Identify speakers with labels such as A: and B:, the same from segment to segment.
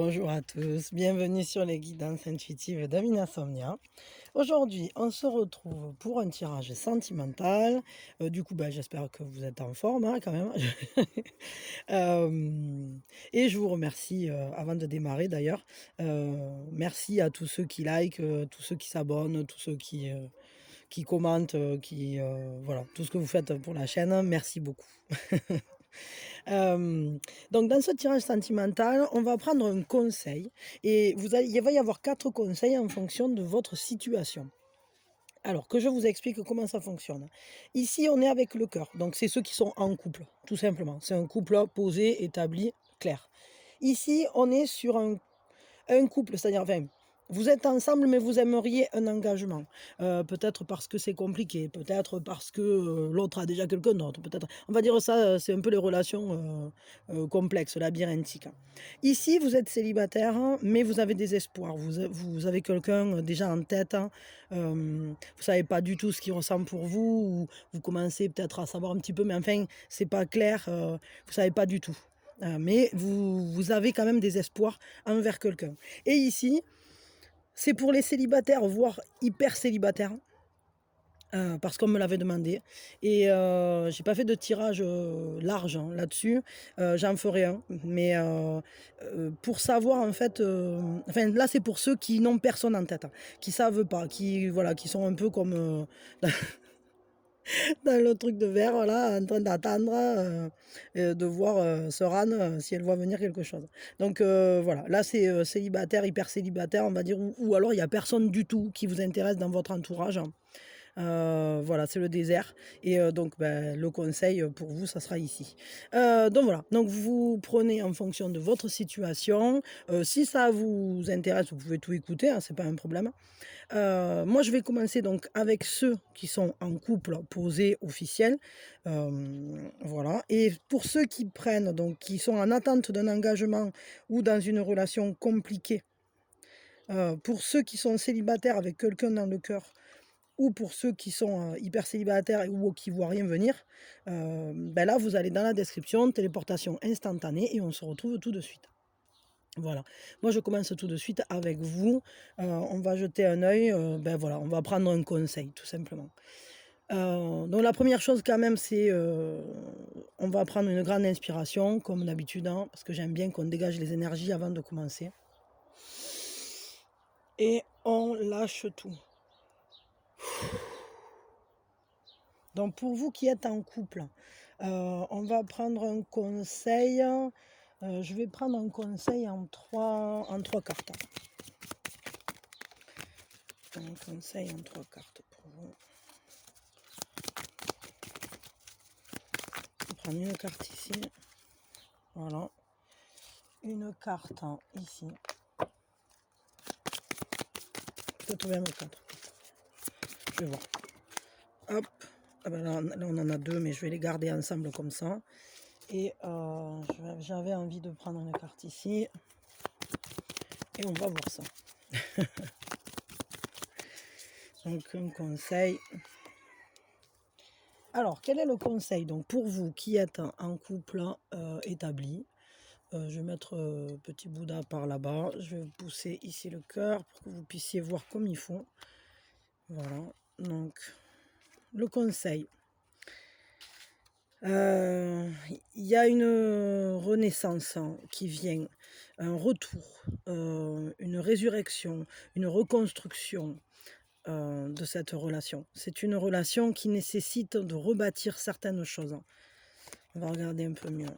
A: Bonjour à tous, bienvenue sur les guidances intuitives d'Amina Somnia. Aujourd'hui, on se retrouve pour un tirage sentimental. Du coup, j'espère que vous êtes en forme hein, quand même. Et je vous remercie, avant de démarrer d'ailleurs, merci à tous ceux qui likent, tous ceux qui s'abonnent, tous ceux qui commentent, voilà, tout ce que vous faites pour la chaîne. Merci beaucoup. Donc dans ce tirage sentimental, on va prendre un conseil et il va y avoir 4 conseils en fonction de votre situation. Alors que je vous explique comment ça fonctionne. Ici, on est avec le cœur, donc c'est ceux qui sont en couple, tout simplement. C'est un couple posé, établi, clair. Ici, on est sur un couple, c'est-à-dire, enfin, vous êtes ensemble, mais vous aimeriez un engagement. Peut-être parce que c'est compliqué, peut-être parce que l'autre a déjà quelqu'un d'autre, peut-être. On va dire ça, c'est un peu les relations complexes, labyrinthiques. Ici, vous êtes célibataire, hein, mais vous avez des espoirs. Vous avez quelqu'un déjà en tête. Hein, vous savez pas du tout ce qu'il ressent pour vous, ou vous commencez peut-être à savoir un petit peu, mais enfin, c'est pas clair. Vous savez pas du tout. Mais vous avez quand même des espoirs envers quelqu'un. Et ici, c'est pour les célibataires, voire hyper célibataires, parce qu'on me l'avait demandé. Et j'ai pas fait de tirage large hein, là-dessus. J'en ferai un. Mais pour savoir, en fait, enfin là, c'est pour ceux qui n'ont personne en tête, hein, qui savent pas, voilà, qui sont un peu comme dans le truc de verre, voilà, en train d'attendre de voir Soran si elle voit venir quelque chose. Donc voilà, là c'est célibataire, hyper célibataire, on va dire, ou alors il n'y a personne du tout qui vous intéresse dans votre entourage. Voilà, c'est le désert. Et donc, le conseil pour vous, ça sera ici. Donc voilà, donc vous prenez en fonction de votre situation. Si ça vous intéresse, vous pouvez tout écouter, hein, c'est pas un problème. Moi, je vais commencer donc avec ceux qui sont en couple posé officiel. Voilà. Et pour ceux qui prennent, donc qui sont en attente d'un engagement ou dans une relation compliquée, pour ceux qui sont célibataires avec quelqu'un dans le cœur, ou pour ceux qui sont hyper célibataires ou qui ne voient rien venir, là, vous allez dans la description, téléportation instantanée, et on se retrouve tout de suite. Voilà, moi je commence tout de suite avec vous. On va jeter un œil, voilà, on va prendre un conseil tout simplement. Donc la première chose quand même, c'est on va prendre une grande inspiration comme d'habitude, hein, parce que j'aime bien qu'on dégage les énergies avant de commencer. Et on lâche tout. Donc pour vous qui êtes en couple, on va prendre un conseil. Je vais prendre un conseil en trois cartes. Un conseil en 3 cartes pour vous. Je vais prendre une carte ici. Voilà. Une carte ici. Je peux trouver un autre carte. Je vais voir. Hop. Ah ben là, on en a 2, mais je vais les garder ensemble comme ça. Et j'avais envie de prendre une carte ici. Et on va voir ça. Donc un conseil. Alors, quel est le conseil donc pour vous qui êtes en couple établi? Je vais mettre petit Bouddha par là-bas. Je vais pousser ici le cœur pour que vous puissiez voir comme il faut. Voilà. Donc, le conseil. Il y a une renaissance qui vient, un retour, une résurrection, une reconstruction de cette relation. C'est une relation qui nécessite de rebâtir certaines choses. On va regarder un peu mieux.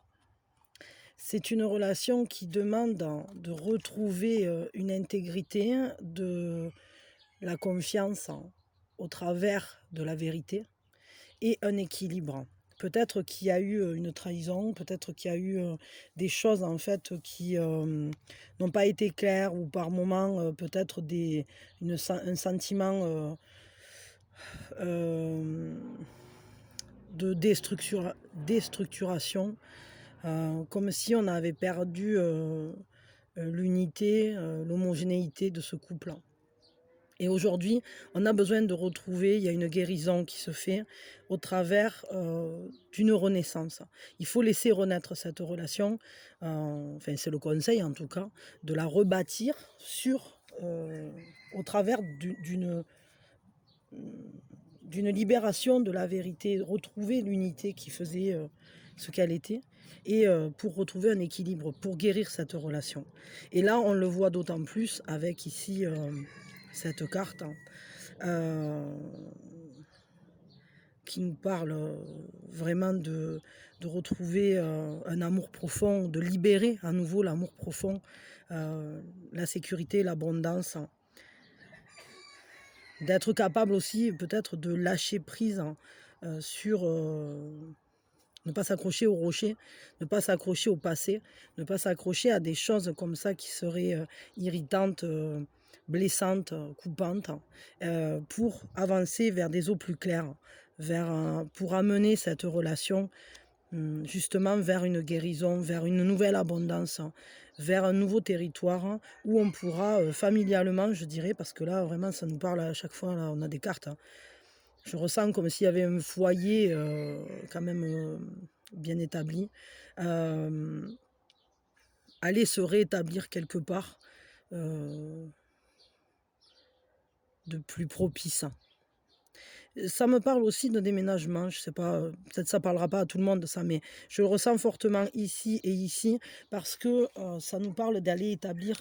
A: C'est une relation qui demande de retrouver une intégrité, de la confiance au travers de la vérité et un équilibre. Peut-être qu'il y a eu une trahison, peut-être qu'il y a eu des choses en fait qui n'ont pas été claires, ou par moments peut-être un sentiment de déstructuration, comme si on avait perdu l'unité, l'homogénéité de ce couple. Et aujourd'hui, on a besoin de retrouver, il y a une guérison qui se fait au travers d'une renaissance. Il faut laisser renaître cette relation, enfin c'est le conseil en tout cas, de la rebâtir au travers d'une libération de la vérité, retrouver l'unité qui faisait ce qu'elle était, et pour retrouver un équilibre, pour guérir cette relation. Et là, on le voit d'autant plus avec ici cette carte, qui nous parle vraiment de retrouver un amour profond, de libérer à nouveau l'amour profond, la sécurité, l'abondance, d'être capable aussi peut-être de lâcher prise sur ne pas s'accrocher au rocher, ne pas s'accrocher au passé, ne pas s'accrocher à des choses comme ça qui seraient irritantes, blessantes, coupantes, pour avancer vers des eaux plus claires, pour amener cette relation justement vers une guérison, vers une nouvelle abondance, vers un nouveau territoire où on pourra familialement, je dirais, parce que là vraiment ça nous parle à chaque fois, là on a des cartes, je ressens comme s'il y avait un foyer quand même bien établi, aller se réétablir quelque part de plus propice. Ça me parle aussi de déménagement, je sais pas, peut-être ça parlera pas à tout le monde ça, mais je le ressens fortement ici et ici, parce que ça nous parle d'aller établir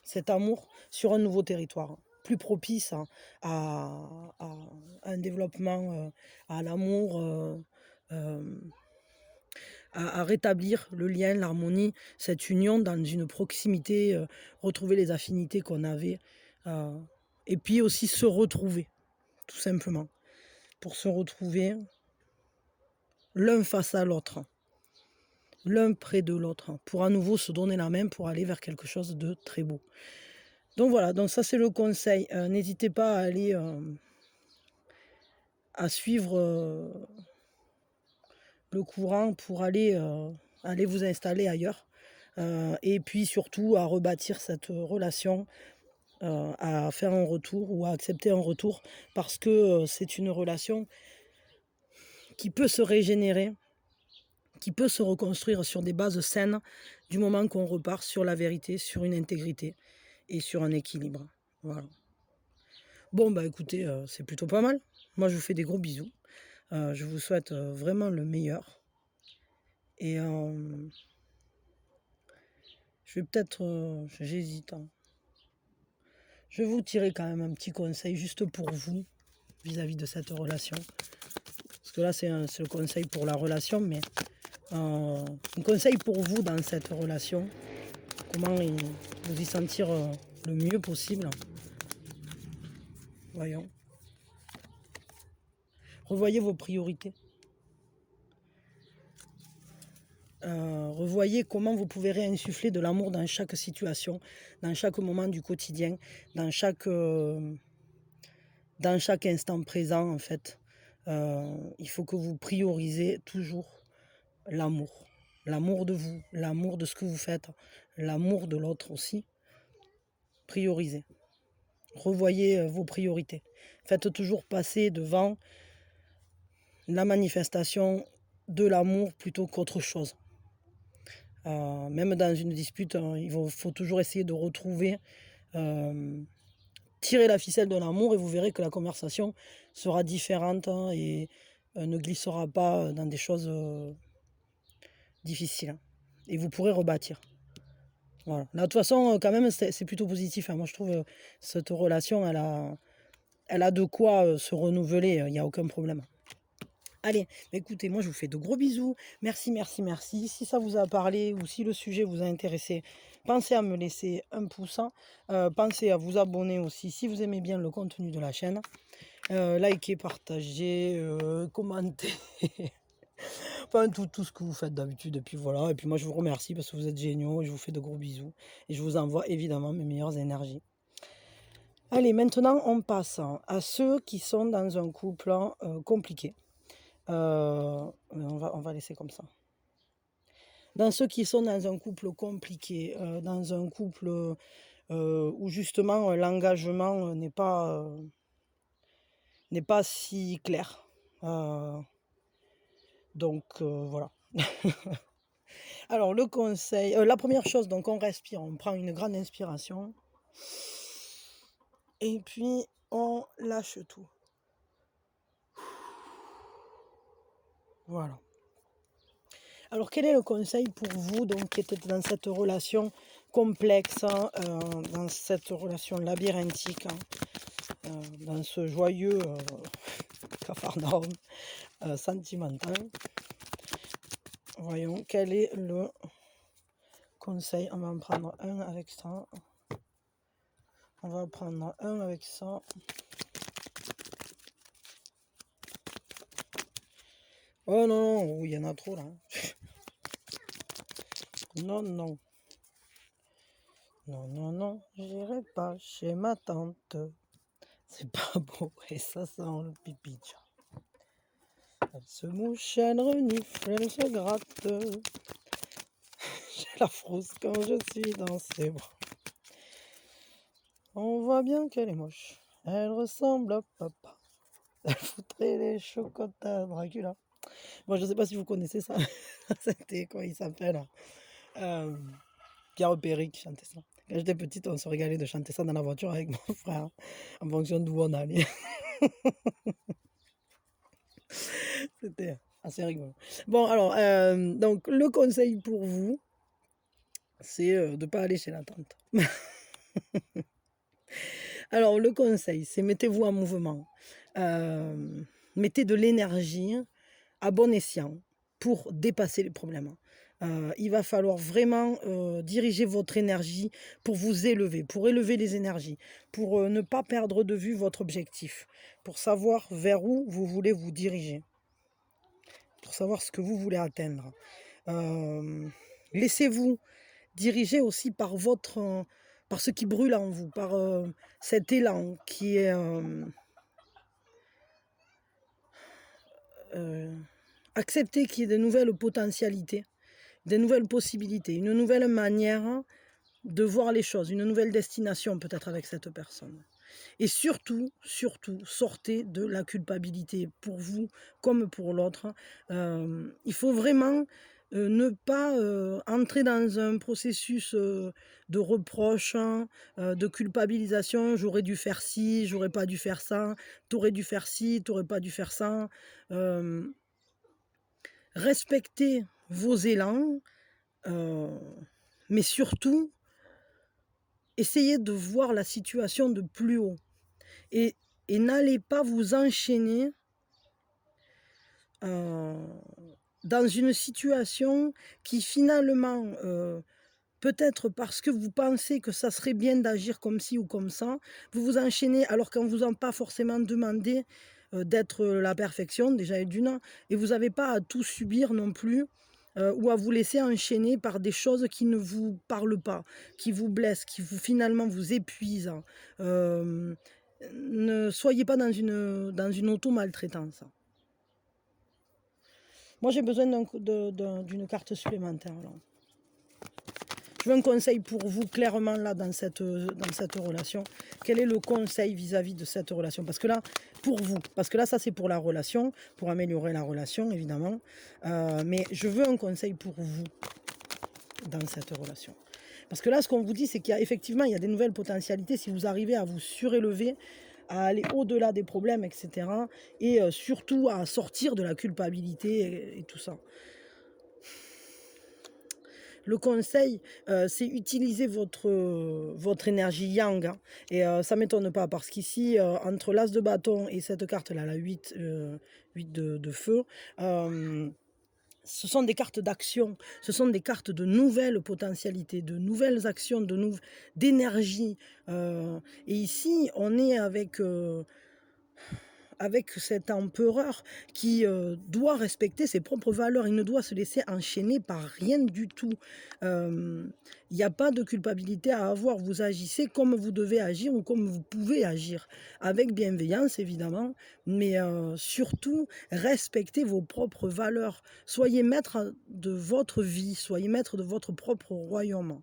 A: cet amour sur un nouveau territoire, plus propice à un développement, à l'amour, à rétablir le lien, l'harmonie, cette union dans une proximité, retrouver les affinités qu'on avait, et puis aussi se retrouver, tout simplement, pour se retrouver l'un face à l'autre, l'un près de l'autre, pour à nouveau se donner la main pour aller vers quelque chose de très beau. Donc voilà, donc ça c'est le conseil. N'hésitez pas à aller à suivre le courant pour aller vous installer ailleurs. Et puis surtout à rebâtir cette relation, à faire un retour ou à accepter un retour, parce que c'est une relation qui peut se régénérer, qui peut se reconstruire sur des bases saines du moment qu'on repart sur la vérité, sur une intégrité et sur un équilibre. Voilà. Bon, bah écoutez, c'est plutôt pas mal. Moi, je vous fais des gros bisous. Je vous souhaite vraiment le meilleur. Et je vais peut-être, j'hésite. Je vais vous tirer quand même un petit conseil juste pour vous vis-à-vis de cette relation. Parce que là, c'est le conseil pour la relation, mais un conseil pour vous dans cette relation. Comment vous y sentir le mieux possible. Voyons. Revoyez vos priorités. Revoyez comment vous pouvez réinsuffler de l'amour dans chaque situation, dans chaque moment du quotidien, dans chaque instant présent en fait. Il faut que vous priorisez toujours l'amour. L'amour de vous, l'amour de ce que vous faites, l'amour de l'autre aussi. Priorisez. Revoyez vos priorités. Faites toujours passer devant la manifestation de l'amour plutôt qu'autre chose. Même dans une dispute, il faut toujours essayer de retrouver, tirer la ficelle de l'amour, et vous verrez que la conversation sera différente et ne glissera pas dans des choses difficiles. Et vous pourrez rebâtir. Voilà. Là, de toute façon, quand même, c'est plutôt positif. Moi, je trouve cette relation, elle a de quoi se renouveler. Il n'y a aucun problème. Allez, écoutez, moi je vous fais de gros bisous. Merci, merci, merci. Si ça vous a parlé ou si le sujet vous a intéressé, pensez à me laisser un pouce. Pensez à vous abonner aussi si vous aimez bien le contenu de la chaîne. Likez, partagez, commentez. Enfin, tout ce que vous faites d'habitude. Et puis voilà. Et puis moi je vous remercie parce que vous êtes géniaux. Et je vous fais de gros bisous. Et je vous envoie évidemment mes meilleures énergies. Allez, maintenant on passe à ceux qui sont dans un couple compliqué. On va laisser comme ça. Dans ceux qui sont dans un couple compliqué, dans un couple où justement l'engagement n'est pas si clair. Voilà. Alors le conseil, la première chose, donc on respire, on prend une grande inspiration et puis on lâche tout. Voilà. Alors quel est le conseil pour vous donc qui êtes dans cette relation complexe, dans cette relation labyrinthique, dans ce joyeux capharnaüm sentimental? Voyons, quel est le conseil? On va en prendre un avec ça. On va prendre un avec ça. Oh non, non, il y en a trop là. Non, non. Non, non, non, j'irai pas chez ma tante. C'est pas beau et ça sent le pipi de chat. Elle se mouche, elle renifle, elle se gratte. J'ai la frousse quand je suis dans ses bras. On voit bien qu'elle est moche. Elle ressemble à papa. Elle foutrait les chocotats à Dracula. Moi, je sais pas si vous connaissez ça. C'était quoi il s'appelle Pierre Perry qui chantait ça. Quand j'étais petite, on se régalait de chanter ça dans la voiture avec mon frère, en fonction d'où on allait. C'était assez rigolo. Bon, alors, donc, le conseil pour vous, c'est de ne pas aller chez la tante. Alors, le conseil, c'est mettez-vous en mouvement. Mettez de l'énergie à bon escient pour dépasser les problèmes. Il va falloir vraiment diriger votre énergie pour vous élever, pour élever les énergies, pour ne pas perdre de vue votre objectif, pour savoir vers où vous voulez vous diriger, pour savoir ce que vous voulez atteindre. Laissez-vous diriger aussi par par ce qui brûle en vous, par cet élan qui est accepter qu'il y ait de nouvelles potentialités, des nouvelles possibilités, une nouvelle manière de voir les choses, une nouvelle destination peut-être avec cette personne. Et surtout, surtout, sortez de la culpabilité pour vous comme pour l'autre. Il faut vraiment ne pas entrer dans un processus de reproche, de culpabilisation. J'aurais dû faire ci, j'aurais pas dû faire ça. T'aurais dû faire ci, t'aurais pas dû faire ça. Respectez vos élans, mais surtout, essayez de voir la situation de plus haut. Et n'allez pas vous enchaîner dans une situation qui finalement, peut-être parce que vous pensez que ça serait bien d'agir comme ci ou comme ça, vous vous enchaînez alors qu'on ne vous a pas forcément demandé d'être la perfection, déjà et d'une, et vous n'avez pas à tout subir non plus. Ou à vous laisser enchaîner par des choses qui ne vous parlent pas, qui vous blessent, qui finalement vous épuisent. Ne soyez pas dans une auto-maltraitance. Moi, j'ai besoin d'une carte supplémentaire. Là. Je veux un conseil pour vous, clairement, là, dans cette relation. Quel est le conseil vis-à-vis de cette relation? Parce que là, pour vous, parce que là, ça, c'est pour la relation, pour améliorer la relation, évidemment. Mais je veux un conseil pour vous dans cette relation. Parce que là, ce qu'on vous dit, c'est qu'il y a effectivement, il y a des nouvelles potentialités si vous arrivez à vous surélever, à aller au-delà des problèmes, etc. Et surtout à sortir de la culpabilité et tout ça. Le conseil, c'est utiliser votre énergie yang. Hein. Et ça ne m'étonne pas parce qu'ici, entre l'as de bâton et cette carte-là, la 8 de feu, ce sont des cartes d'action, ce sont des cartes de nouvelles potentialités, de nouvelles actions, d'énergie. Et ici, on est avec cet empereur qui doit respecter ses propres valeurs. Il ne doit se laisser enchaîner par rien du tout. Il n'y a pas de culpabilité à avoir. Vous agissez comme vous devez agir ou comme vous pouvez agir. Avec bienveillance, évidemment, mais surtout, respectez vos propres valeurs. Soyez maître de votre vie, soyez maître de votre propre royaume.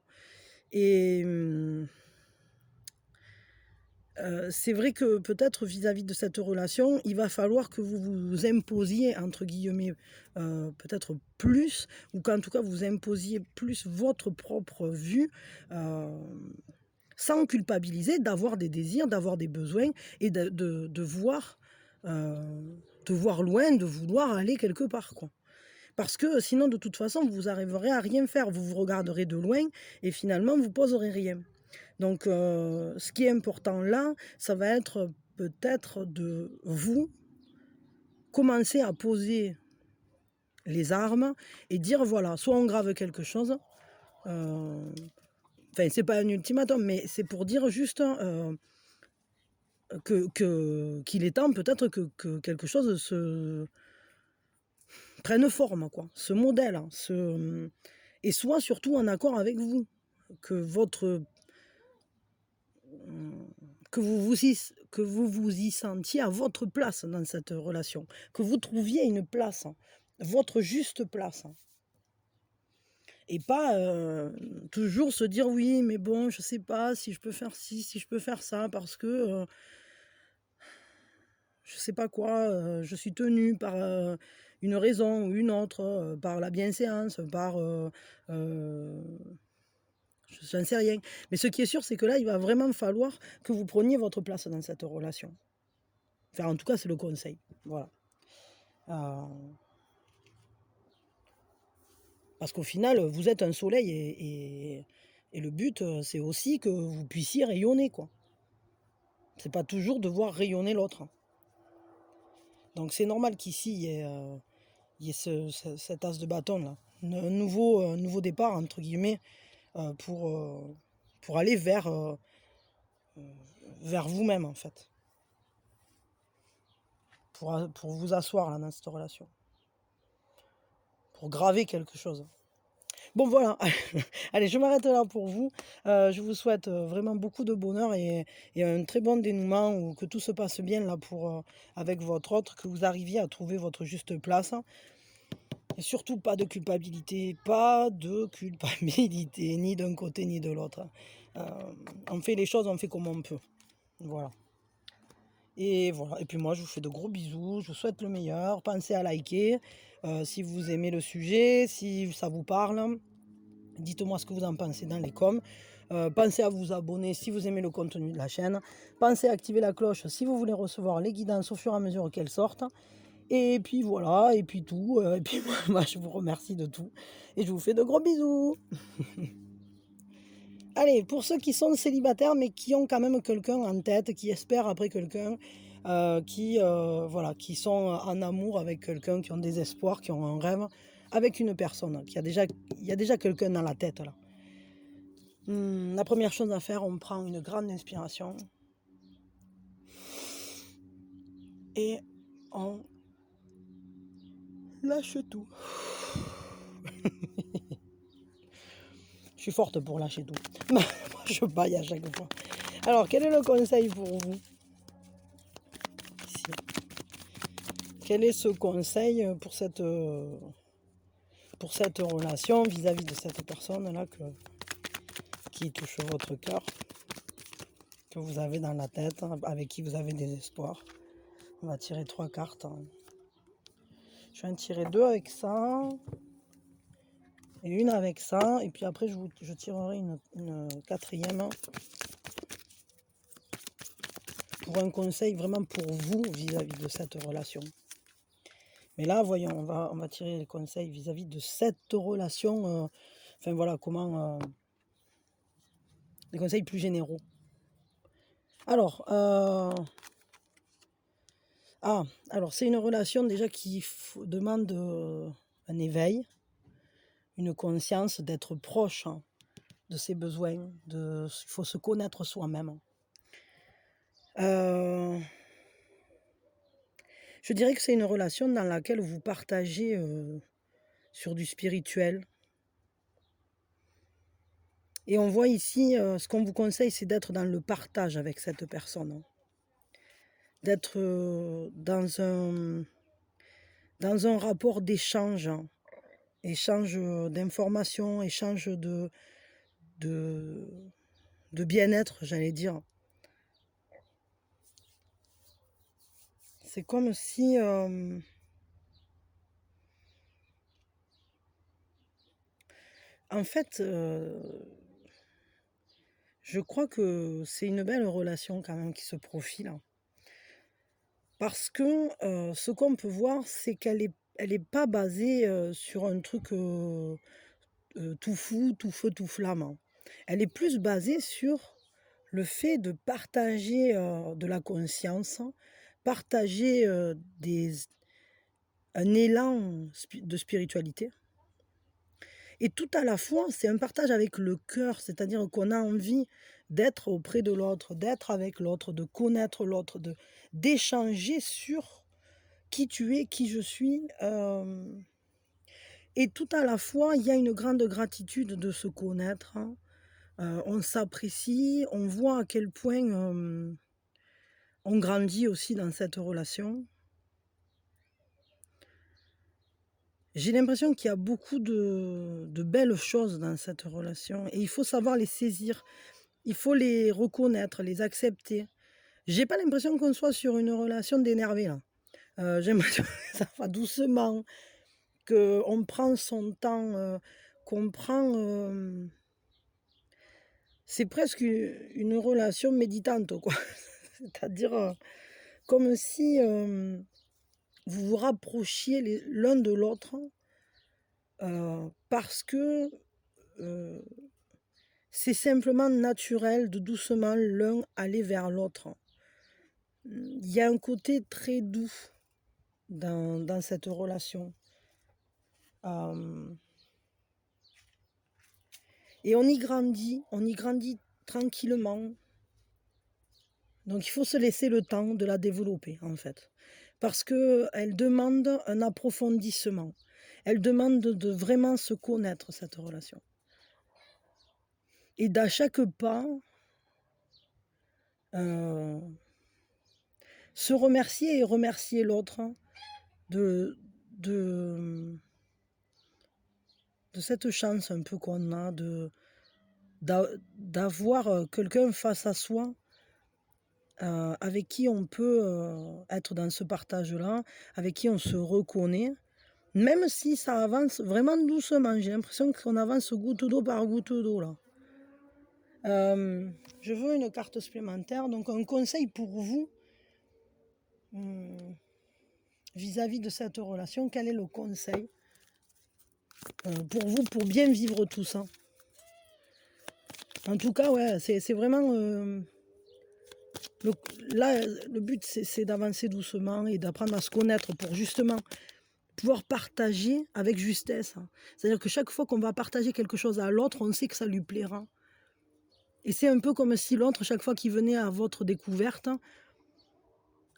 A: Et C'est vrai que peut-être vis-à-vis de cette relation, il va falloir que vous vous «imposiez» entre guillemets, peut-être plus ou qu'en tout cas vous imposiez plus votre propre vue, hem, sans culpabiliser d'avoir des désirs, d'avoir des besoins et heu, de voir loin, de vouloir aller quelque part, quoi. Parce que sinon de toute façon vous arriverez à rien faire. Vous vous regarderez de loin et finalement vous poserez rien. Donc, ce qui est important là, ça va être peut-être de vous commencer à poser les armes et dire voilà, soit on grave quelque chose, heu, enfin c'est pas un ultimatum, mais c'est pour dire juste, qu'il est temps peut-être que quelque chose se prenne forme quoi, ce modèle, hein, et soit surtout en accord avec vous, que votre Mmh, que vous vous y sentiez à votre place dans cette relation, que vous trouviez une place, hein, votre juste place, hein. Et pas, toujours se dire: «Oui, mais bon, je sais pas si je peux faire ci, si je peux faire ça parce que, je sais pas quoi, je suis tenu par, une raison ou une autre, par la bienséance, par, heu» j'en sais rien. Mais ce qui est sûr, c'est que là, il va vraiment falloir que vous preniez votre place dans cette relation. Enfin, en tout cas, c'est le conseil. Voilà. Heu, Parce qu'au final, vous êtes un soleil et le but, c'est aussi que vous puissiez rayonner, quoi. C'est pas toujours de voir rayonner l'autre. Donc c'est normal qu'ici, il y ait cet as de bâton là. Un nouveau «départ» entre guillemets, heu, pour, heu, pour aller vers vous-même, en fait. Pour vous asseoir là, dans cette relation. Pour graver quelque chose. Bon voilà, allez, je m'arrête là pour vous. Je vous souhaite, vraiment beaucoup de bonheur et un très bon dénouement ou que tout se passe bien là pour, avec votre autre, que vous arriviez à trouver votre juste place et surtout pas de culpabilité, ni d'un côté ni de l'autre. On fait les choses, on fait comme on peut. Voilà et voilà et puis moi, je vous fais de gros bisous, je vous souhaite le meilleur. Pensez à liker, si vous aimez le sujet, si ça vous parle. Dites-moi ce que vous en pensez dans les coms. Pensez à vous abonner si vous aimez le contenu de la chaîne. Pensez à activer la cloche si vous voulez recevoir les guidances au fur et à mesure qu'elles sortent. Et puis voilà, et puis tout. Et puis moi, je vous remercie de tout. Et je vous fais de gros bisous. Allez, pour ceux qui sont célibataires mais qui ont quand même quelqu'un en tête, qui espèrent après quelqu'un, voilà, qui sont en amour avec quelqu'un, qui ont des espoirs, qui ont un rêve, avec une personne, il y a déjà quelqu'un dans la tête là. La première chose à faire, on prend une grande inspiration et on lâche tout. Je suis forte pour lâcher tout. Moi, je baille à chaque fois. Alors, quel est le conseil pour vous ici? Quel est ce conseil pour cette relation vis-à-vis de cette personne-là qui touche votre cœur, que vous avez dans la tête, avec qui vous avez des espoirs? On va tirer 3 cartes. Je vais en tirer 2 avec ça. Et une avec ça, et puis après je tirerai une quatrième pour un conseil vraiment pour vous vis-à-vis de cette relation. Mais là, voyons, on va tirer les conseils vis-à-vis de cette relation, enfin voilà, comment, des conseils plus généraux. Alors, alors c'est une relation déjà qui demande un éveil, une conscience d'être proche de ses besoins, il faut se connaître soi-même. Euh, Je dirais que c'est une relation dans laquelle vous partagez, sur du spirituel et on voit ici, ce qu'on vous conseille, c'est d'être dans le partage avec cette personne, hein. D'être, dans un rapport d'échange, hein. Échange, d'informations, échange de de bien-être, j'allais dire. C'est comme si... en fait, je crois que c'est une belle relation quand même qui se profile, hein. Parce que ce qu'on peut voir, c'est elle est pas basée sur un truc tout fou, tout feu, tout flamme. Elle est plus basée sur le fait de partager de la conscience, partager un élan de spiritualité. Et tout à la fois, c'est un partage avec le cœur, c'est-à-dire qu'on a envie d'être auprès de l'autre, d'être avec l'autre, de connaître l'autre, d'échanger sur qui tu es, qui je suis. Et tout à la fois, il y a une grande gratitude de se connaître, hein. On s'apprécie, on voit à quel point on grandit aussi dans cette relation. J'ai l'impression qu'il y a beaucoup de belles choses dans cette relation et il faut savoir les saisir, il faut les reconnaître, les accepter. J'ai pas l'impression qu'on soit sur une relation d'énervé là. J'ai l'impression que ça va doucement, qu'on prend son temps, qu'on prend... c'est presque une relation méditante, quoi. C'est-à-dire comme si vous vous rapprochiez l'un de l'autre parce que c'est simplement naturel de doucement l'un aller vers l'autre. Il y a un côté très doux dans cette relation. Et on y grandit tranquillement. Donc il faut se laisser le temps de la développer en fait. Parce qu'elle demande un approfondissement. Elle demande de vraiment se connaître, cette relation. Et d'à chaque pas, se remercier et remercier l'autre de cette chance un peu qu'on a d'avoir quelqu'un face à soi avec qui on peut être dans ce partage-là, avec qui on se reconnaît, même si ça avance vraiment doucement. J'ai l'impression qu'on avance goutte d'eau par goutte d'eau là. Je veux une carte supplémentaire, donc un conseil pour vous vis-à-vis de cette relation. Quel est le conseil pour vous pour bien vivre tout ça? En tout cas, ouais, c'est vraiment... le but, c'est d'avancer doucement et d'apprendre à se connaître pour justement pouvoir partager avec justesse. C'est-à-dire que chaque fois qu'on va partager quelque chose à l'autre, on sait que ça lui plaira. Et c'est un peu comme si l'autre, chaque fois qu'il venait à votre découverte,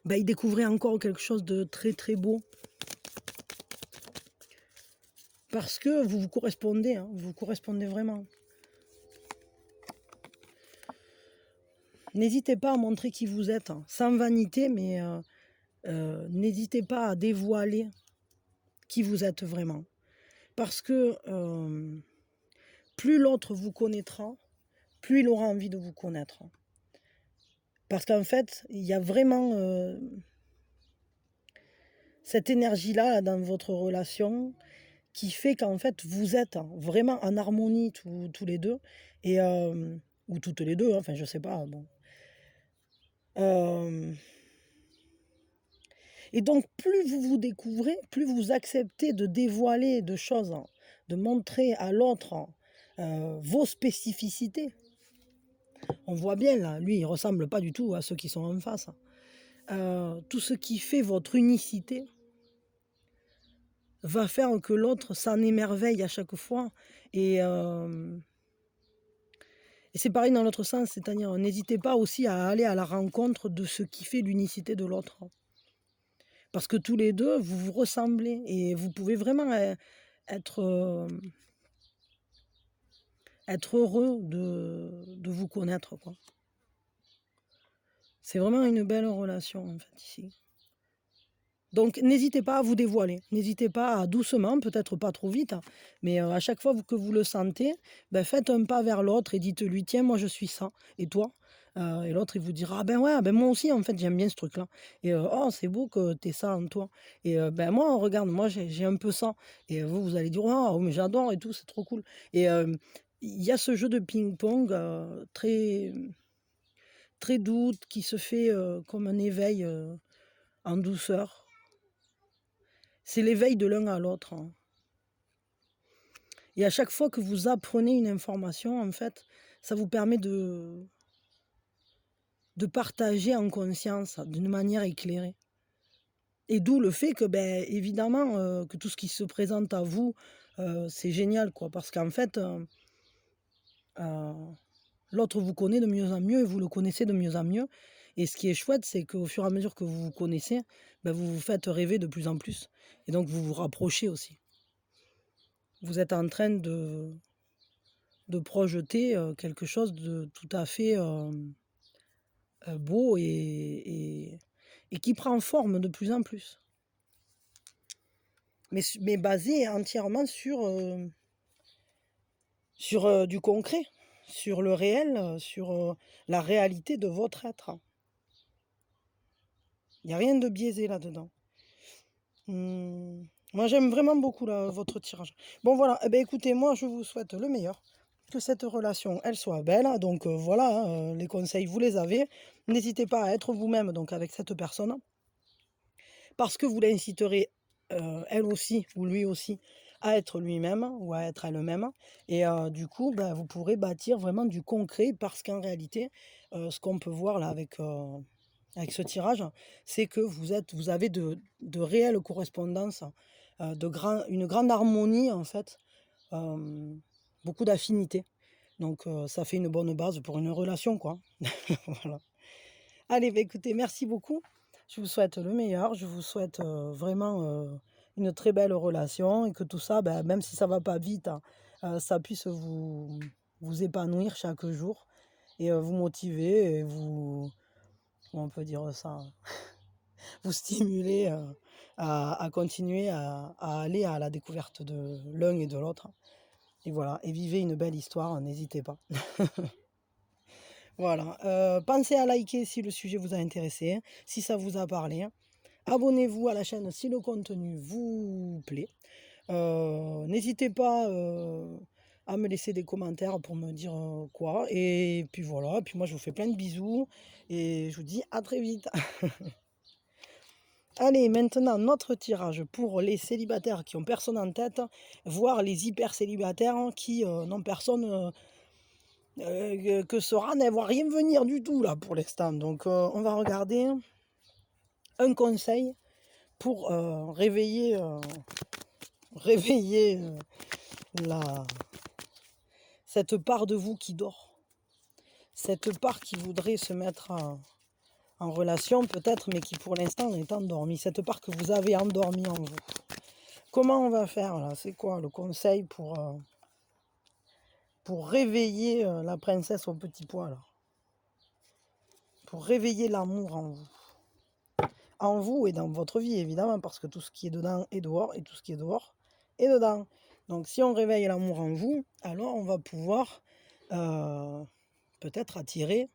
A: ben, il découvrait encore quelque chose de très très beau. Parce que vous vous correspondez, hein, vous correspondez vraiment. N'hésitez pas à montrer qui vous êtes, hein, sans vanité, mais n'hésitez pas à dévoiler qui vous êtes vraiment. Parce que plus l'autre vous connaîtra, plus il aura envie de vous connaître. Parce qu'en fait, il y a vraiment cette énergie-là dans votre relation qui fait qu'en fait, vous êtes vraiment en harmonie tous les deux, et, ou toutes les deux, hein, enfin je sais pas. Bon. Et donc, plus vous vous découvrez, plus vous acceptez de dévoiler de choses, de montrer à l'autre vos spécificités. On voit bien là, lui, il ressemble pas du tout à ceux qui sont en face. Tout ce qui fait votre unicité va faire que l'autre s'en émerveille à chaque fois. Et c'est pareil dans l'autre sens, c'est-à-dire n'hésitez pas aussi à aller à la rencontre de ce qui fait l'unicité de l'autre. Parce que tous les deux, vous vous ressemblez et vous pouvez vraiment être heureux de vous connaître, quoi. C'est vraiment une belle relation, en fait, ici. Donc, n'hésitez pas à vous dévoiler. N'hésitez pas à doucement, peut-être pas trop vite, mais à chaque fois que vous le sentez, ben, faites un pas vers l'autre et dites-lui, tiens, moi je suis ça. Et toi, Et l'autre, il vous dira: «Ah ben ouais, ah ben moi aussi en fait j'aime bien ce truc-là» et «Oh c'est beau que tu ça en toi» et «Ben moi regarde, moi j'ai un peu ça» et vous, vous allez dire: «Oh mais j'adore et tout, c'est trop cool» et il y a ce jeu de ping-pong, très doux qui se fait, comme un éveil, en douceur. C'est l'éveil de l'un à l'autre, hein. Et à chaque fois que vous apprenez une information, en fait, ça vous permet de partager en conscience, d'une manière éclairée. Et d'où le fait que, ben, évidemment, que tout ce qui se présente à vous, c'est génial, quoi. Parce qu'en fait, heu, l'autre vous connaît de mieux en mieux et vous le connaissez de mieux en mieux. Et ce qui est chouette, c'est qu'au fur et à mesure que vous vous connaissez, ben, vous vous faites rêver de plus en plus. Et donc vous vous rapprochez aussi. Vous êtes en train de projeter, quelque chose de tout à fait, beau et qui prend forme de plus en plus. Mais basé entièrement sur du concret, sur le réel, sur la réalité de votre être. Il y a rien de biaisé là-dedans. Mmh, moi j'aime vraiment beaucoup là, votre tirage. Bon voilà, et beh, écoutez, moi je vous souhaite le meilleur. Que cette relation, elle soit belle, donc voilà, hein, les conseils vous les avez. N'hésitez pas à être vous-même donc avec cette personne, parce que vous l'inciterez, elle aussi ou lui aussi, à être lui-même ou à être elle-même et du coup, bah, vous pourrez bâtir vraiment du concret parce qu'en réalité, ce qu'on peut voir là avec ce tirage, c'est que vous avez de réelles correspondances, une grande harmonie en fait, hem, beaucoup d'affinités. Donc ça fait une bonne base pour une relation, quoi. Voilà. Allez, bah, écoutez, merci beaucoup. Je vous souhaite le meilleur. Je vous souhaite, vraiment, une très belle relation et que tout ça, bah, même si ça va pas vite, hein, ça puisse vous épanouir chaque jour et vous motiver et comment on peut dire ça? Vous stimuler, à continuer à aller à la découverte de l'un et de l'autre et voilà et vivez une belle histoire, n'hésitez pas. Voilà, pensez à liker si le sujet vous a intéressé, si ça vous a parlé. Abonnez-vous à la chaîne si le contenu vous plaît. N'hésitez pas, à me laisser des commentaires pour me dire, quoi et puis voilà, puis moi je vous fais plein de bisous et je vous dis à très vite. Allez, maintenant notre tirage pour les célibataires qui ont personne en tête, voire les hyper célibataires qui, n'ont personne, que Sora ne voit rien venir du tout là pour l'instant. Donc on va regarder un conseil pour, réveiller, la cette part de vous qui dort. Cette part qui voudrait se mettre en relation peut-être, mais qui pour l'instant est endormie. Cette part que vous avez endormie en vous. Comment on va faire là? C'est quoi le conseil pour réveiller, la princesse au petit pois là? Pour réveiller l'amour en vous. En vous et dans votre vie évidemment, parce que tout ce qui est dedans est dehors et tout ce qui est dehors est dedans. Donc si on réveille l'amour en vous, alors on va pouvoir, peut-être attirer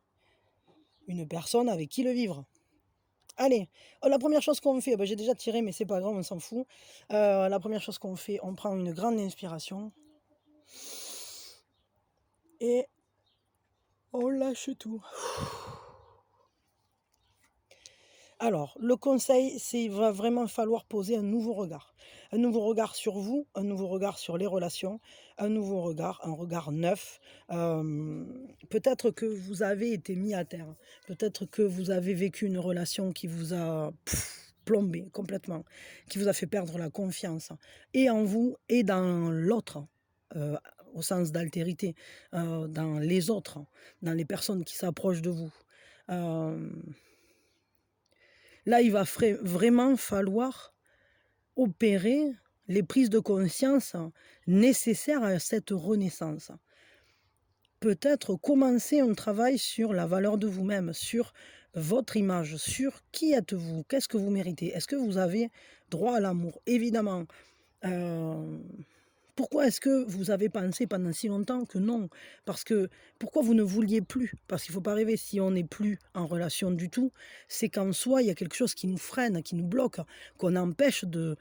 A: une personne avec qui le vivre. Allez, la première chose qu'on fait, bah, j'ai déjà tiré mais c'est pas grave, on s'en fout. La première chose qu'on fait, on prend une grande inspiration et on lâche tout. Alors, le conseil, c'est il va vraiment falloir poser un nouveau regard. Un nouveau regard sur vous, un nouveau regard sur les relations, un regard neuf. Peut-être que vous avez été mis à terre. Peut-être que vous avez vécu une relation qui vous a plombé complètement, qui vous a fait perdre la confiance, et en vous et dans l'autre, heu, au sens d'altérité, dans les autres, dans les personnes qui s'approchent de vous. Hem Là, il va vraiment falloir opérer les prises de conscience nécessaires à cette renaissance. Peut-être commencer un travail sur la valeur de vous-même, sur votre image, sur qui êtes-vous, qu'est-ce que vous méritez, est-ce que vous avez droit à l'amour? Évidemment, heu, Pourquoi est-ce que vous avez pensé pendant si longtemps que non? Parce que pourquoi vous ne vouliez plus? Parce qu'il ne faut pas rêver, si on n'est plus en relation du tout, c'est qu'en soi, il y a quelque chose qui nous freine, qui nous bloque, qu'on empêche de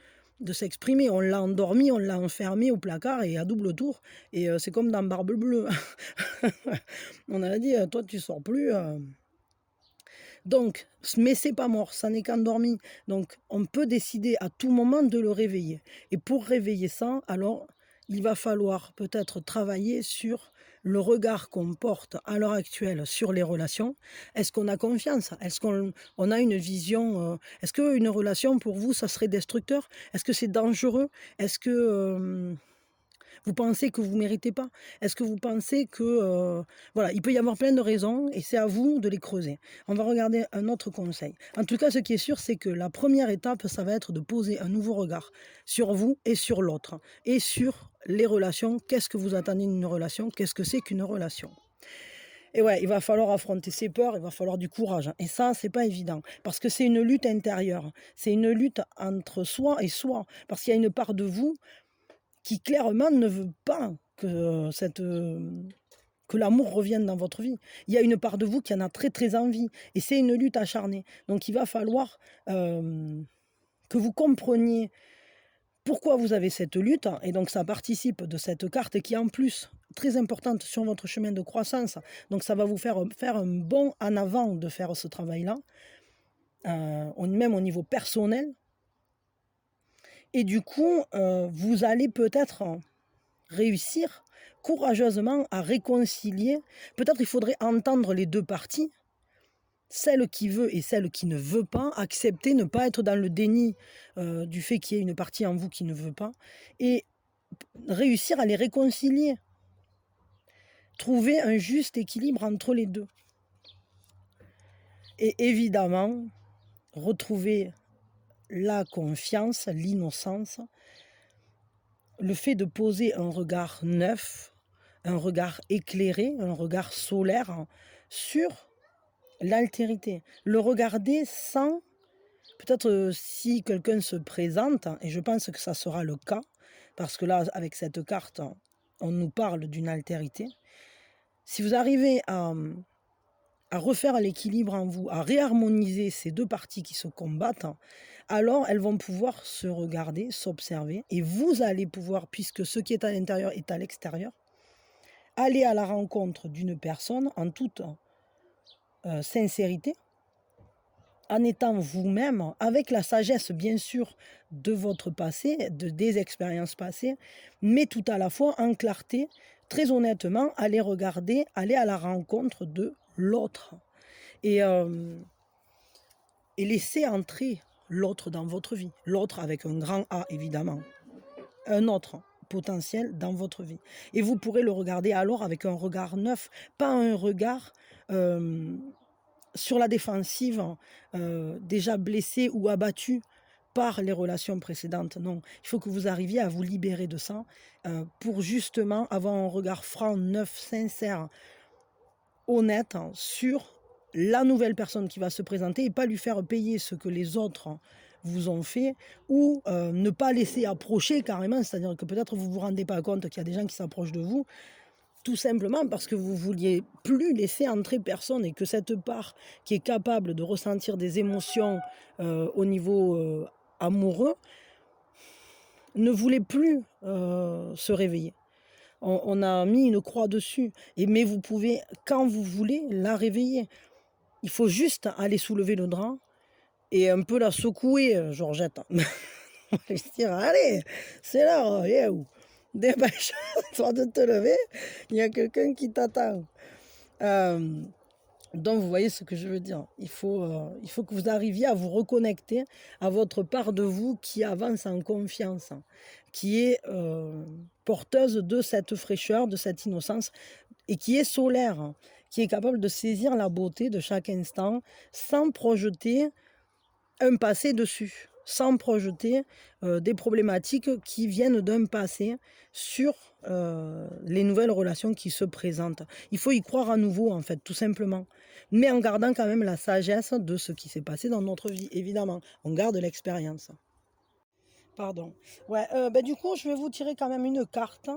A: s'exprimer. On l'a endormi, on l'a enfermé au placard et à double tour. Et c'est comme dans Barbe Bleue. On a dit, toi tu sors plus. Donc, mais c'est pas mort, ça n'est qu'endormi. Donc, on peut décider à tout moment de le réveiller. Et pour réveiller ça, alors, il va falloir peut-être travailler sur le regard qu'on porte à l'heure actuelle sur les relations. Est-ce qu'on a confiance? Est-ce qu'on a une vision? Est-ce qu'une relation, pour vous, ça serait destructeur? Est-ce que c'est dangereux? Est-ce que vous pensez que vous ne méritez pas? Est-ce que vous pensez que... voilà, il peut y avoir plein de raisons et c'est à vous de les creuser. On va regarder un autre conseil. En tout cas, ce qui est sûr, c'est que la première étape, ça va être de poser un nouveau regard sur vous et sur l'autre. Et sur les relations. Qu'est-ce que vous attendez d'une relation? Qu'est-ce que c'est qu'une relation? Et ouais, il va falloir affronter ses peurs, il va falloir du courage. Et ça, c'est pas évident. Parce que c'est une lutte intérieure. C'est une lutte entre soi et soi. Parce qu'il y a une part de vous qui clairement ne veut pas que, que l'amour revienne dans votre vie. Il y a une part de vous qui en a très très envie. Et c'est une lutte acharnée. Donc il va falloir que vous compreniez pourquoi vous avez cette lutte. Et donc ça participe de cette carte qui est en plus très importante sur votre chemin de croissance. Donc ça va vous faire un bond en avant de faire ce travail-là. Même au niveau personnel. Et du coup, vous allez peut-être réussir courageusement à réconcilier. Peut-être il faudrait entendre les deux parties, celle qui veut et celle qui ne veut pas, accepter, ne pas être dans le déni du fait qu'il y ait une partie en vous qui ne veut pas, et réussir à les réconcilier. Trouver un juste équilibre entre les deux. Et évidemment, retrouver la confiance, l'innocence, le fait de poser un regard neuf, un regard éclairé, un regard solaire sur l'altérité. Le regarder sans, peut-être si quelqu'un se présente, et je pense que ça sera le cas, parce que là, avec cette carte, on nous parle d'une altérité. Si vous arrivez à refaire l'équilibre en vous, à réharmoniser ces deux parties qui se combattent, alors elles vont pouvoir se regarder, s'observer, et vous allez pouvoir, puisque ce qui est à l'intérieur est à l'extérieur, aller à la rencontre d'une personne en toute sincérité, en étant vous-même, avec la sagesse bien sûr de votre passé, des expériences passées, mais tout à la fois en clarté, très honnêtement, aller regarder, aller à la rencontre de l'autre. Et laisser entrer l'autre dans votre vie. L'autre avec un grand A, évidemment. Un autre potentiel dans votre vie. Et vous pourrez le regarder alors avec un regard neuf, pas un regard sur la défensive, déjà blessé ou abattu par les relations précédentes. Non, il faut que vous arriviez à vous libérer de ça pour justement avoir un regard franc, neuf, sincère, honnête sur la nouvelle personne qui va se présenter et pas lui faire payer ce que les autres vous ont fait, ou ne pas laisser approcher carrément, c'est-à-dire que peut-être vous ne vous rendez pas compte qu'il y a des gens qui s'approchent de vous, tout simplement parce que vous ne vouliez plus laisser entrer personne et que cette part qui est capable de ressentir des émotions au niveau amoureux ne voulait plus se réveiller. On a mis une croix dessus, mais vous pouvez, quand vous voulez, la réveiller. Il faut juste aller soulever le drap et un peu la secouer, Georgette. Je dire, allez, c'est l'heure, dépêche-toi de te lever, il y a quelqu'un qui t'attend. Donc vous voyez ce que je veux dire. Il faut que vous arriviez à vous reconnecter à votre part de vous qui avance en confiance, qui est porteuse de cette fraîcheur, de cette innocence, et qui est solaire, qui est capable de saisir la beauté de chaque instant sans projeter un passé dessus, sans projeter des problématiques qui viennent d'un passé sur les nouvelles relations qui se présentent. Il faut y croire à nouveau, en fait, tout simplement. Mais en gardant quand même la sagesse de ce qui s'est passé dans notre vie, évidemment. On garde l'expérience. Pardon. Ouais, bah, du coup, je vais vous tirer quand même une carte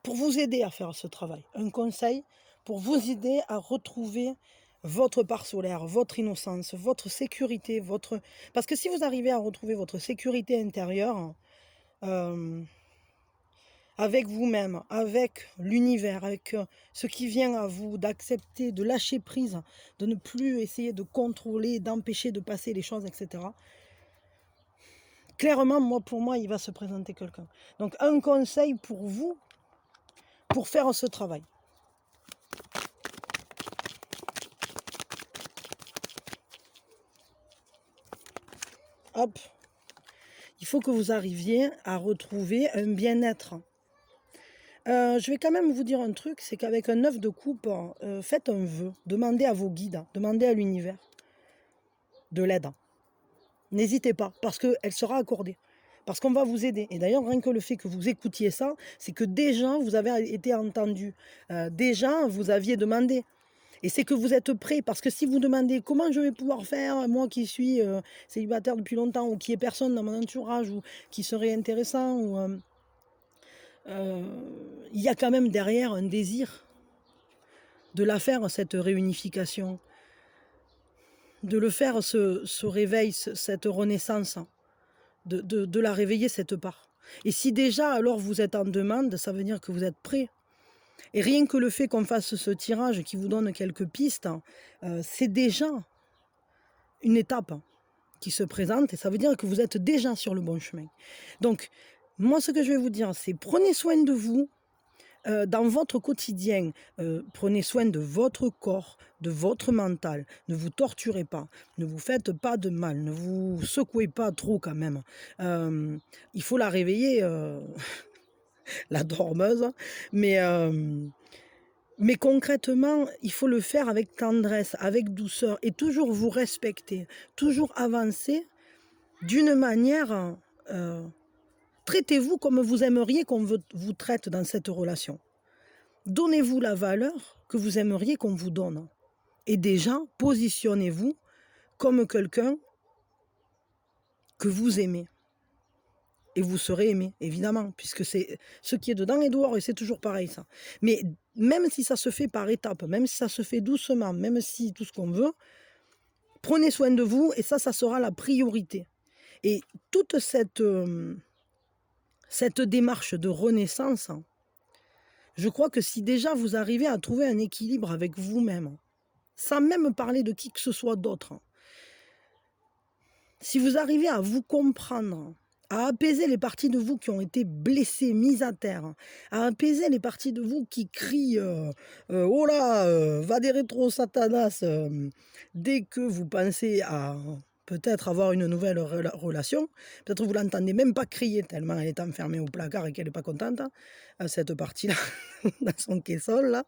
A: pour vous aider à faire ce travail. Un conseil pour vous aider à retrouver votre part solaire, votre innocence, votre sécurité, votre parce que si vous arrivez à retrouver votre sécurité intérieure, hem, avec vous-même, avec l'univers, avec, ce qui vient à vous, d'accepter, de lâcher prise, de ne plus essayer de contrôler, d'empêcher de passer les choses et cetera. Clairement, moi, pour moi, il va se présenter quelqu'un. Donc un conseil pour vous, pour faire ce travail. Hop, il faut que vous arriviez à retrouver un bien-être. Je vais quand même vous dire un truc, c'est qu'avec un œuf de coupe, faites un vœu, demandez à vos guides, demandez à l'univers de l'aide. N'hésitez pas, parce qu'elle sera accordée. Parce qu'on va vous aider. Et d'ailleurs, rien que le fait que vous écoutiez ça, c'est que déjà, vous avez été entendu. Déjà, vous aviez demandé. Et c'est que vous êtes prêt. Parce que si vous demandez comment je vais pouvoir faire, moi qui suis célibataire depuis longtemps, ou qui est personne dans mon entourage, ou qui serait intéressant, ou il y a quand même derrière un désir de la faire, cette réunification, de le faire, ce réveil, cette renaissance, de la réveiller, cette part. Et si déjà, alors vous êtes en demande, ça veut dire que vous êtes prêt. Et rien que le fait qu'on fasse ce tirage qui vous donne quelques pistes, c'est déjà une étape qui se présente et ça veut dire que vous êtes déjà sur le bon chemin. Donc, moi, ce que je vais vous dire, c'est prenez soin de vous, dans votre quotidien, prenez soin de votre corps, de votre mental. Ne vous torturez pas, ne vous faites pas de mal, ne vous secouez pas trop quand même. Il faut la réveiller, la dormeuse, mais, mais concrètement, il faut le faire avec tendresse, avec douceur et toujours vous respecter, toujours avancer d'une manière, traitez-vous comme vous aimeriez qu'on vous traite dans cette relation. Donnez-vous la valeur que vous aimeriez qu'on vous donne. Et déjà, positionnez-vous comme quelqu'un que vous aimez. Et vous serez aimé, évidemment, puisque c'est ce qui est dedans et dehors, et c'est toujours pareil, ça. Mais même si ça se fait par étapes, même si ça se fait doucement, même si tout ce qu'on veut, prenez soin de vous, et ça sera la priorité. Et toute cette démarche de renaissance, je crois que si déjà vous arrivez à trouver un équilibre avec vous-même, sans même parler de qui que ce soit d'autre, si vous arrivez à vous comprendre, à apaiser les parties de vous qui ont été blessées, mises à terre, à apaiser les parties de vous qui crient oh là, va des rétro satanas, dès que vous pensez à peut-être avoir une nouvelle relation, peut-être vous l'entendez même pas crier tellement elle est enfermée au placard et qu'elle n'est pas contente, cette partie-là, dans son caisson là.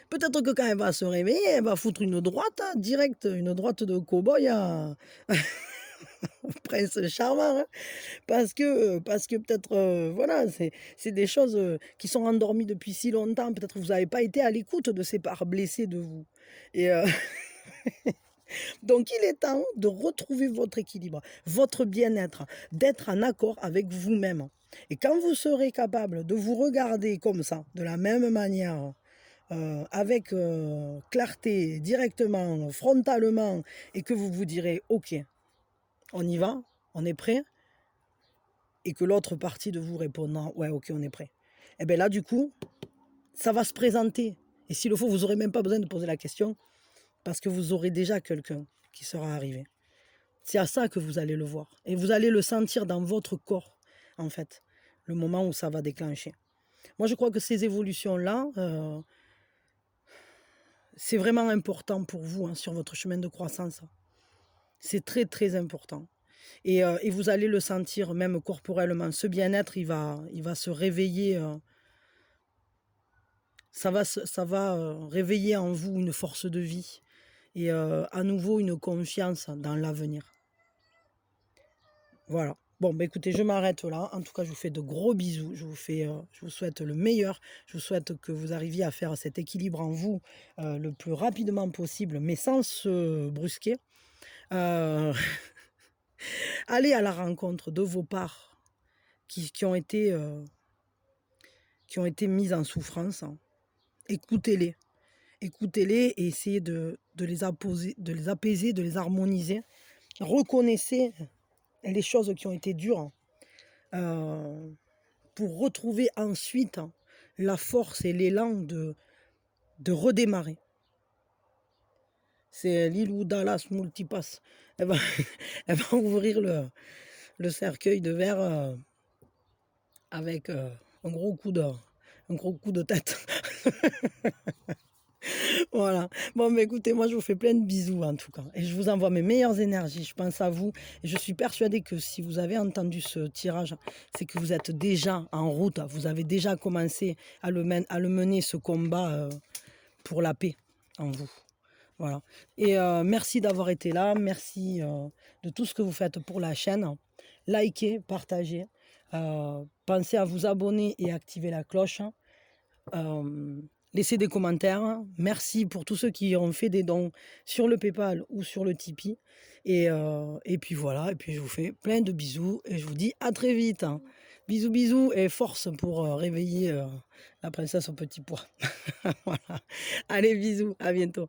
A: Peut-être que quand elle va se réveiller, elle va foutre une droite, direct, une droite de cow-boy à prince charmant, hein. Parce que peut-être, voilà, c'est des choses, qui sont endormies depuis si longtemps. Peut-être que vous n'avez pas été à l'écoute de ces parts blessées de vous et donc il est temps de retrouver votre équilibre, votre bien-être, d'être en accord avec vous-même et quand vous serez capable de vous regarder comme ça, de la même manière, avec, clarté, directement, frontalement et que vous vous direz: «OK, on y va, on est prêt?» et que l'autre partie de vous répondra: «Ouais, OK, on est prêt». Et bien là, du coup, ça va se présenter et s'il le faut, vous n'aurez même pas besoin de poser la question parce que vous aurez déjà quelqu'un qui sera arrivé. C'est à ça que vous allez le voir et vous allez le sentir dans votre corps, en fait, le moment où ça va déclencher. Moi, je crois que ces évolutions-là, c'est vraiment important pour vous, hein, sur votre chemin de croissance. C'est très, très important et vous allez le sentir même corporellement. Ce bien-être, il va se réveiller, ça va réveiller en vous une force de vie et à nouveau une confiance dans l'avenir. Voilà. Bon, bah, écoutez, je m'arrête là. En tout cas, je vous fais de gros bisous. Je vous souhaite le meilleur. Je vous souhaite que vous arriviez à faire cet équilibre en vous, le plus rapidement possible, mais sans se brusquer. Heu Allez à la rencontre de vos parts qui ont été mises en souffrance, hein. Écoutez-les. Écoutez-les et essayez de les apaiser, de les harmoniser. Reconnaissez les choses qui ont été dures, heu, pour retrouver ensuite la force et l'élan de redémarrer. C'est Lilou Dallas Multipass. Elle va elle va ouvrir le cercueil de verre, avec, un gros coup de tête. Voilà. Bon, mais écoutez, moi, je vous fais plein de bisous, en tout cas, et je vous envoie mes meilleures énergies. Je pense à vous et je suis persuadée que si vous avez entendu ce tirage, c'est que vous êtes déjà en route. Vous avez déjà commencé à le mener, ce combat, pour la paix en vous. Voilà, et merci d'avoir été là. Merci, de tout ce que vous faites pour la chaîne. Likez, partagez, pensez à vous abonner et activer la cloche. Laissez des commentaires. Merci pour tous ceux qui ont fait des dons sur le PayPal ou sur le Tipeee. Et puis voilà, et puis je vous fais plein de bisous et je vous dis à très vite. Bisous, bisous et force pour réveiller la princesse au petit pois. Voilà. Allez, bisous, à bientôt.